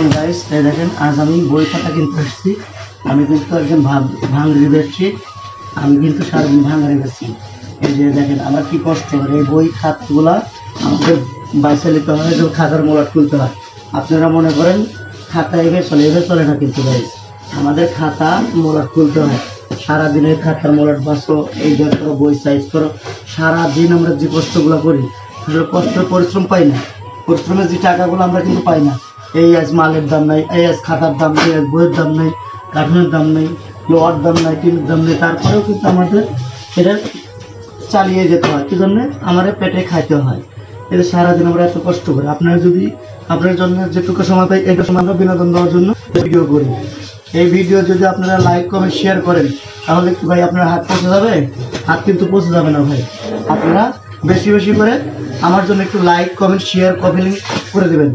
আসসালামু গাইস, এই দেখেন আজ আমি বই খাতা কিনতে আসছি। আমি কিন্তু একজন ভাঙড়ি বেচছি। আমি কিন্তু সারাদিন ভাঙড়ি বেচছি। এই যে দেখেন আমরা কি কষ্ট করে এই বই খাতগুলা আমাদের বাইসে নিতে হয়, এবং খাতার মোড়াট খুলতে হয়। আপনারা মনে করেন খাতা এভাবে চলে না, কিন্তু গাইস আমাদের খাতা মোড়াট খুলতে হয়। সারাদিনের খাতার মোড়াট বাঁচো, এই বের করো, বই সাইজ করো। সারাদিন আমরা যে কষ্টগুলো করি, আসলে কষ্টের পরিশ্রম পাই না। পরিশ্রমের যে টাকাগুলো আমরা কিন্তু পাই না। এই আজ মালের দাম নাই, এই আজ খাতার দাম নেই, আজ বইয়ের দাম নেই, কাঠের দাম নেই, লোহার দাম নাই, টিনের দাম নেই, তারপরেও কিন্তু আমাদের এটা চালিয়ে যেতে হয়। কি জন্যে? আমাদের পেটে খাইতে হয়। এটা সারাদিন আমরা এত কষ্ট করি। আপনারা যদি আপনার জন্য যেটুকু সময় পাই, এটা সময় আমরা বিনোদন দেওয়ার জন্য ভিডিও করি। এই ভিডিও যদি আপনারা লাইক কমেন্ট শেয়ার করেন, তাহলে কি ভাই আপনার হাত পৌঁছে যাবে? হাত কিন্তু পৌঁছে যাবে না ভাই। আপনারা বেশি বেশি করে আমার জন্য একটু লাইক কমেন্ট শেয়ার কমেন্ট করে দেবেন।